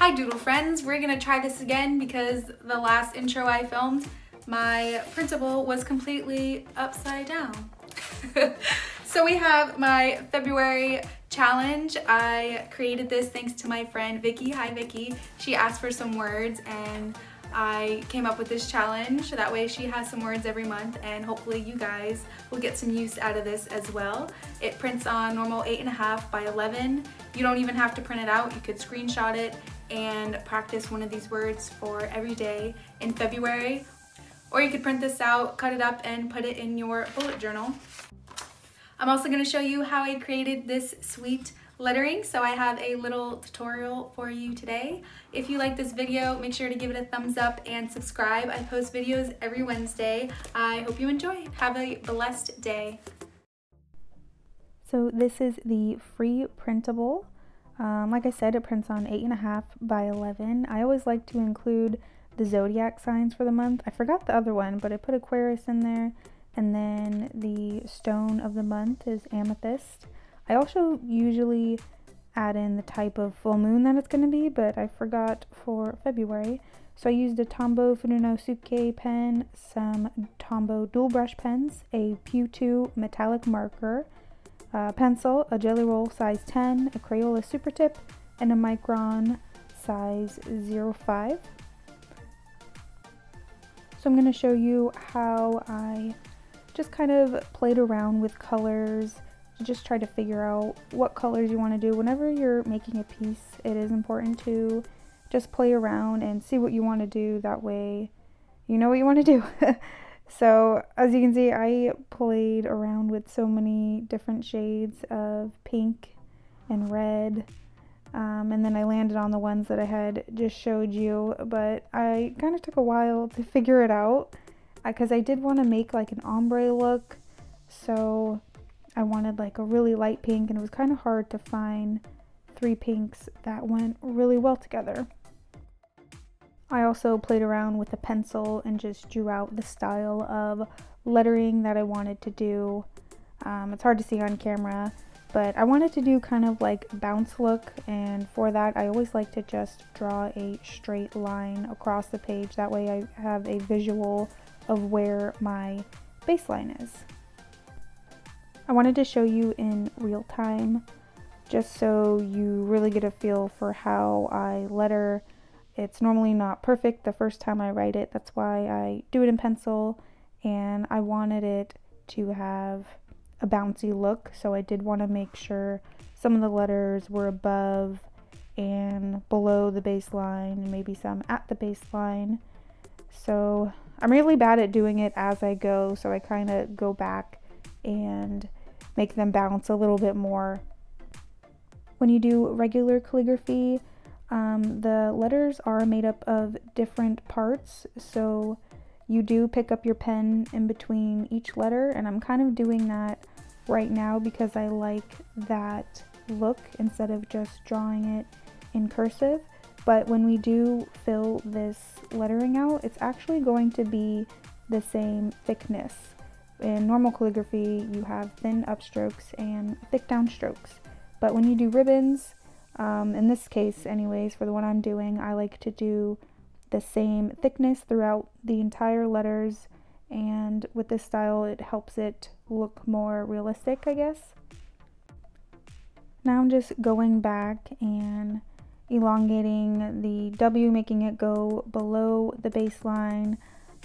Hi Doodle friends, we're gonna try this again because the last intro I filmed, my printable was completely upside down. So we have my February challenge. I created this thanks to my friend Vicky. Hi Vicky. She asked for some words and I came up with this challenge. That way she has some words every month and hopefully you guys will get some use out of this as well. It prints on normal 8.5 by 11. You don't even have to print it out. You could screenshot it and practice one of these words for every day in February. Or you could print this out, cut it up, and put it in your bullet journal. I'm also going to show you how I created this sweet lettering, so I have a little tutorial for you today. If you like this video, make sure to give it a thumbs up and subscribe. I post videos every Wednesday. I hope you enjoy. Have a blessed day. So this is the free printable. Like I said, it prints on 8.5 by 11. I always like to include the zodiac signs for the month. I forgot the other one, but I put Aquarius in there. And then the stone of the month is amethyst. I also usually add in the type of full moon that it's going to be, but I forgot for February. So I used a Tombow Funonosuke pen, some Tombow dual brush pens, a Pew2 metallic marker, pencil, a Jelly Roll size 10, a Crayola super tip, and a Micron size 05. So I'm going to show you how I just kind of played around with colors to just try to figure out what colors you want to do. Whenever you're making a piece, it is important to just play around and see what you want to do. That way you know what you want to do. So as you can see, I played around with so many different shades of pink and red. And then I landed on the ones that I had just showed you, but I kind of took a while to figure it out because I did want to make like an ombre look. So I wanted like a really light pink, and it was kind of hard to find 3 pinks that went really well together. I also played around with a pencil and just drew out the style of lettering that I wanted to do. It's hard to see on camera, but I wanted to do kind of like bounce look, and for that I always like to just draw a straight line across the page. That way I have a visual of where my baseline is. I wanted to show you in real time just so you really get a feel for how I letter. It's normally not perfect the first time I write it. That's why I do it in pencil, and I wanted it to have a bouncy look, so I did want to make sure some of the letters were above and below the baseline and maybe some at the baseline. So I'm really bad at doing it as I go, so I kind of go back and make them bounce a little bit more. When you do regular calligraphy, the letters are made up of different parts, so you do pick up your pen in between each letter, and I'm kind of doing that right now because I like that look instead of just drawing it in cursive. But when we do fill this lettering out, it's actually going to be the same thickness. In normal calligraphy, you have thin upstrokes and thick downstrokes. But when you do ribbons, in this case anyways, for the one I'm doing, I like to do the same thickness throughout the entire letters, and with this style it helps it look more realistic, I guess. Now I'm just going back and elongating the W, making it go below the baseline.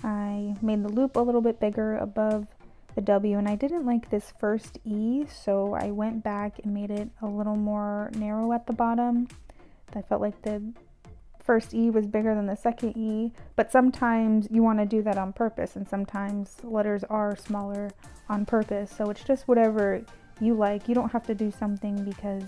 I made the loop a little bit bigger above the W, and I didn't like this first E, so I went back and made it a little more narrow at the bottom. I felt like the first E was bigger than the second E, but sometimes you want to do that on purpose, and sometimes letters are smaller on purpose, so it's just whatever you like. You don't have to do something because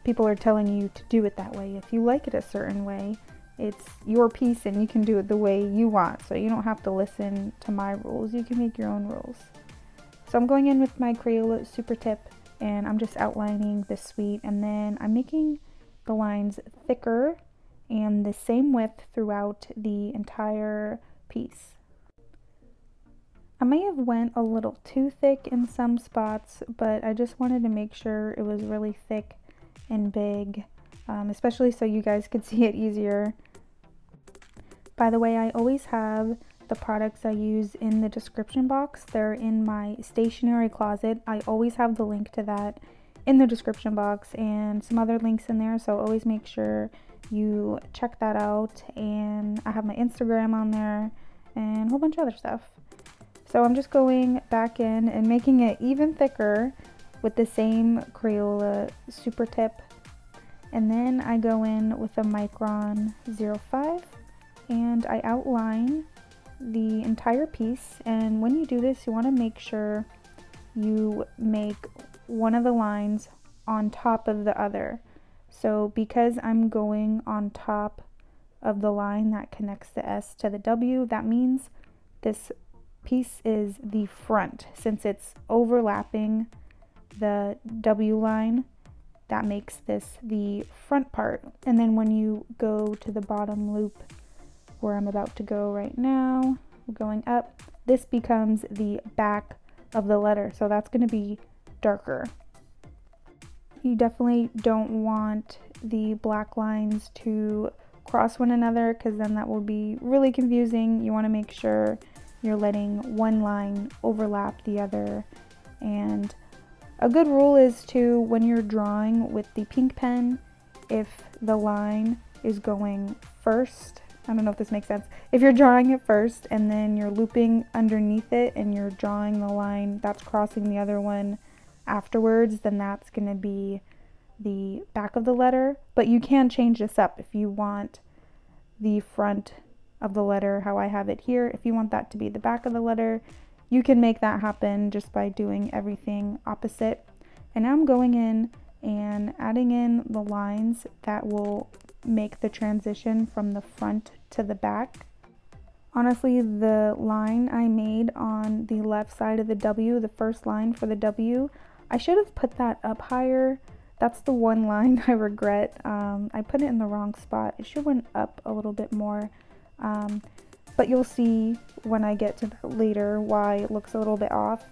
people are telling you to do it that way. If you like it a certain way, it's your piece and you can do it the way you want, so you don't have to listen to my rules. You can make your own rules. So I'm going in with my Crayola super tip and I'm just outlining the suite, and then I'm making the lines thicker and the same width throughout the entire piece. I may have went a little too thick in some spots, but I just wanted to make sure it was really thick and big especially so you guys could see it easier. By the way, I always have the products I use in the description box. They're in my stationery closet. I always have the link to that in the description box and some other links in there, so always make sure you check that out. And I have my Instagram on there and a whole bunch of other stuff. So I'm just going back in and making it even thicker with the same Crayola super tip, and then I go in with a Micron 05 and I outline the entire piece. And when you do this, you want to make sure you make one of the lines on top of the other. So because I'm going on top of the line that connects the S to the W, that means this piece is the front. Since it's overlapping the W line, that makes this the front part. And then when you go to the bottom loop where I'm about to go right now, going up, this becomes the back of the letter, so that's going to be darker. You definitely don't want the black lines to cross one another, because then that will be really confusing. You want to make sure you're letting one line overlap the other. And a good rule is to, when you're drawing with the pink pen, if the line is going first, I don't know if this makes sense, if you're drawing it first and then you're looping underneath it and you're drawing the line that's crossing the other one afterwards, then that's going to be the back of the letter. But you can change this up if you want the front of the letter, how I have it here. If you want that to be the back of the letter, you can make that happen just by doing everything opposite. And now I'm going in and adding in the lines that will make the transition from the front to the back. Honestly, the line I made on the left side of the W, the first line for the W, I should have put that up higher. That's the one line I regret. I put it in the wrong spot. It should went up a little bit more. But you'll see when I get to that later why it looks a little bit off.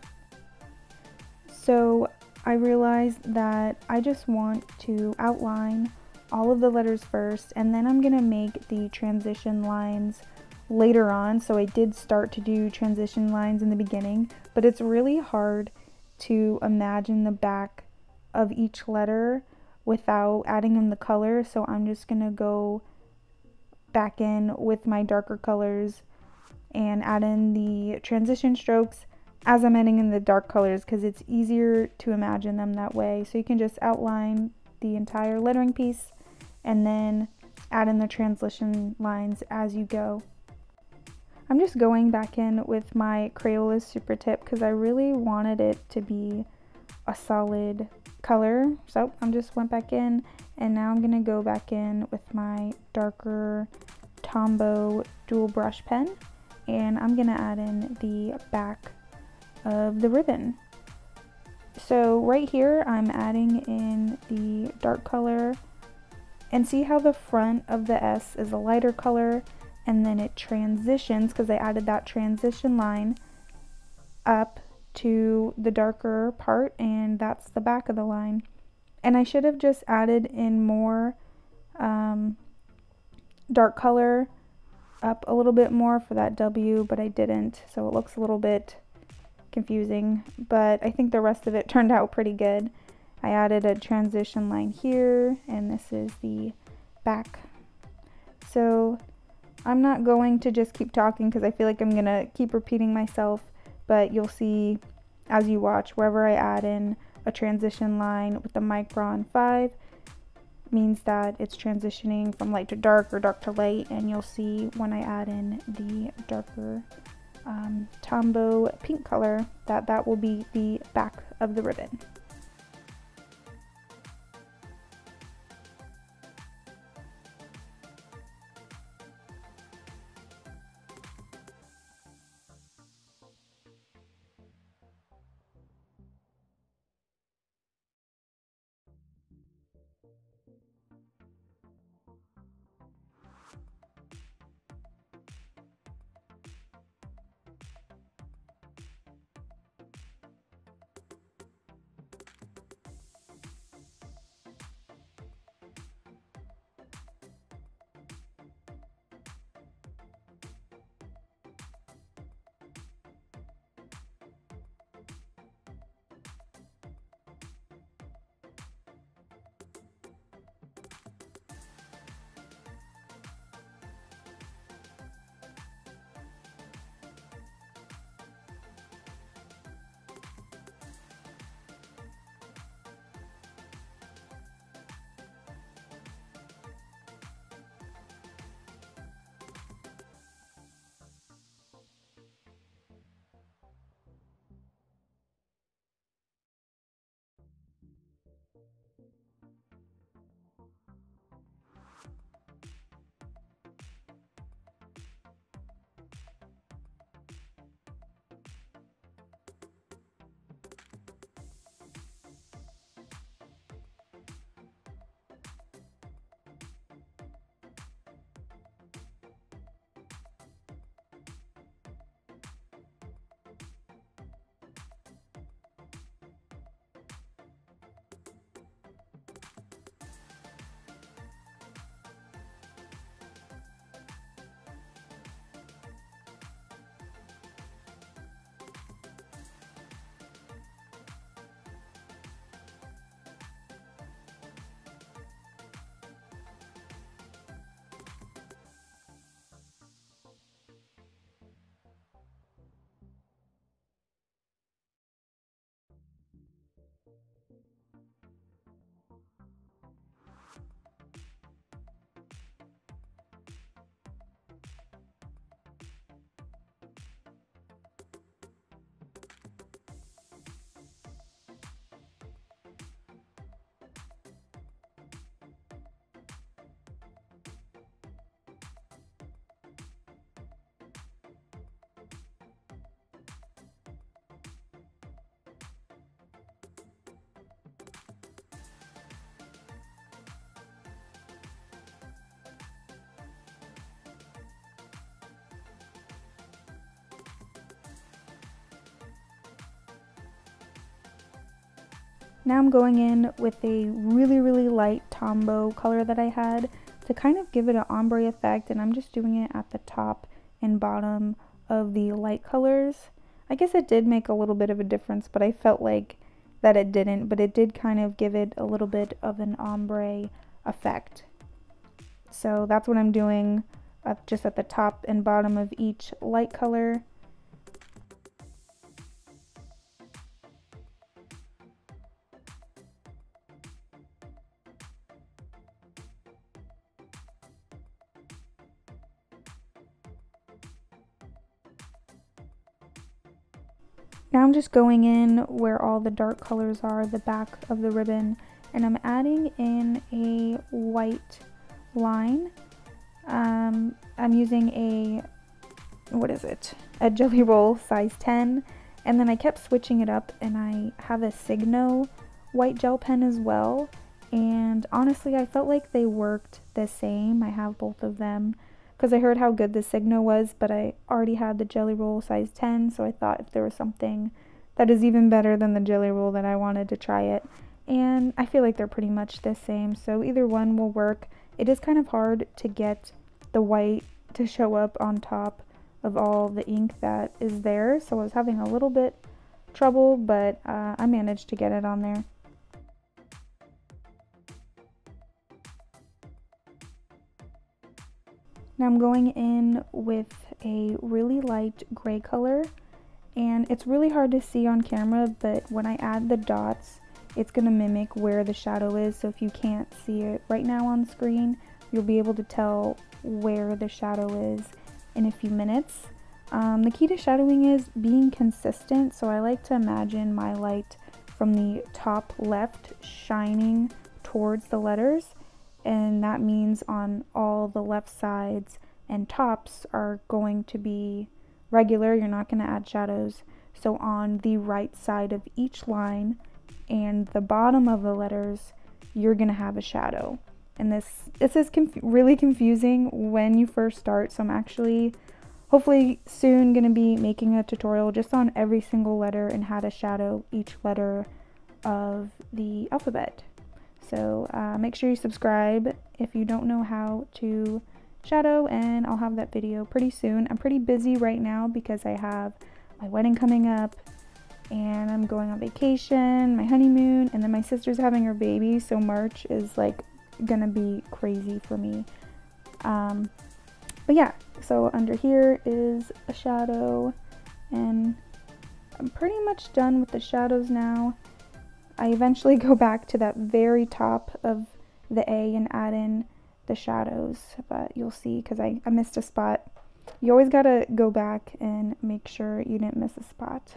So I realized that I just want to outline all of the letters first, and then I'm gonna make the transition lines later on. So I did start to do transition lines in the beginning, but it's really hard to imagine the back of each letter without adding in the color. So I'm just gonna go back in with my darker colors and add in the transition strokes as I'm adding in the dark colors, because it's easier to imagine them that way. So you can just outline the entire lettering piece and then add in the transition lines as you go. I'm just going back in with my Crayola super tip because I really wanted it to be a solid color. So I just went back in, and now I'm gonna go back in with my darker Tombow dual brush pen, and I'm gonna add in the back of the ribbon. So right here I'm adding in the dark color, and see how the front of the S is a lighter color, and then it transitions because I added that transition line up to the darker part, and that's the back of the line. And I should have just added in more dark color up a little bit more for that W, but I didn't, so it looks a little bit confusing, but I think the rest of it turned out pretty good. I added a transition line here, and this is the back. So I'm not going to just keep talking because I feel like I'm gonna keep repeating myself, but you'll see as you watch, wherever I add in a transition line with the Micron 5 means that it's transitioning from light to dark or dark to light, and you'll see when I add in the darker Tombow pink color that will be the back of the ribbon. Now I'm going in with a really light Tombow color that I had to kind of give it an ombre effect, and I'm just doing it at the top and bottom of the light colors. I guess it did make a little bit of a difference, but I felt like that it didn't, but it did kind of give it a little bit of an ombre effect. So that's what I'm doing just at the top and bottom of each light color. Now I'm just going in where all the dark colors are, the back of the ribbon, and I'm adding in a white line. I'm using a Jelly Roll size 10, and then I kept switching it up, and I have a Signo white gel pen as well, and honestly I felt like they worked the same. I have both of them because I heard how good the Signo was, but I already had the Jelly Roll size 10, so I thought if there was something that is even better than the Jelly Roll, then I wanted to try it. And I feel like they're pretty much the same, so either one will work. It is kind of hard to get the white to show up on top of all the ink that is there, so I was having a little bit trouble, but I managed to get it on there. Now I'm going in with a really light gray color, and it's really hard to see on camera, but when I add the dots, it's going to mimic where the shadow is, so if you can't see it right now on screen, you'll be able to tell where the shadow is in a few minutes. The key to shadowing is being consistent, so I like to imagine my light from the top left shining towards the letters, and that means on all the left sides and tops are going to be regular. You're not going to add shadows. So on the right side of each line and the bottom of the letters, you're going to have a shadow. And this is really confusing when you first start, so I'm actually hopefully soon going to be making a tutorial just on every single letter and how to shadow each letter of the alphabet. So make sure you subscribe if you don't know how to shadow, and I'll have that video pretty soon. I'm pretty busy right now because I have my wedding coming up, and I'm going on vacation, my honeymoon, and then my sister's having her baby, so March is like gonna be crazy for me. But yeah, so under here is a shadow, and I'm pretty much done with the shadows now. I eventually go back to that very top of the A and add in the shadows, but you'll see because I missed a spot. You always gotta go back and make sure you didn't miss a spot.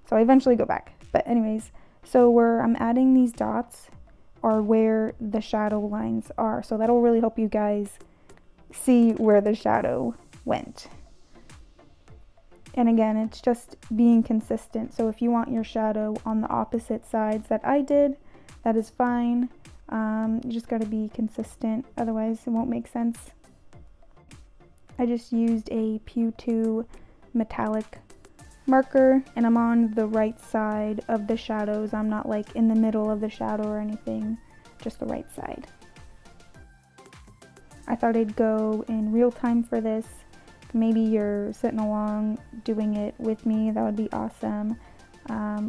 So I eventually go back. But anyways, so where I'm adding these dots are where the shadow lines are. So that'll really help you guys see where the shadow went. And again, it's just being consistent. So if you want your shadow on the opposite sides that I did, that is fine. You just got to be consistent, otherwise it won't make sense. I just used a Pew 2 metallic marker, and I'm on the right side of the shadows. I'm not like in the middle of the shadow or anything, just the right side. I thought I'd go in real time for this. Maybe you're sitting along doing it with me, that would be awesome.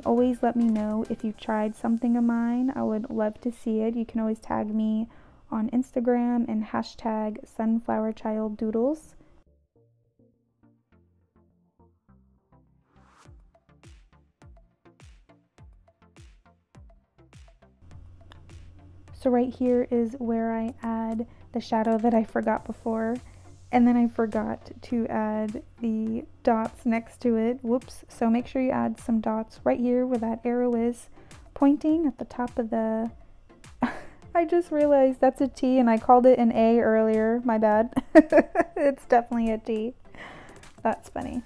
Always let me know if you've tried something of mine. I would love to see it. You can always tag me on Instagram and hashtag sunflowerchilddoodles. So right here is where I add the shadow that I forgot before. And then I forgot to add the dots next to it. Whoops. So make sure you add some dots right here where that arrow is pointing at the top of the... I just realized that's a T and I called it an A earlier. My bad. It's definitely a T. That's funny.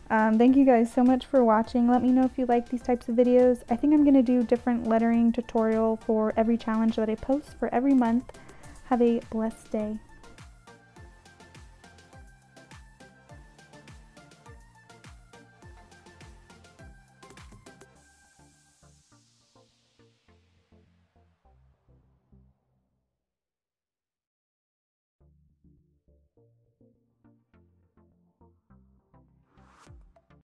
Thank you guys so much for watching. Let me know if you like these types of videos. I think I'm going to do different lettering tutorial for every challenge that I post for every month. Have a blessed day.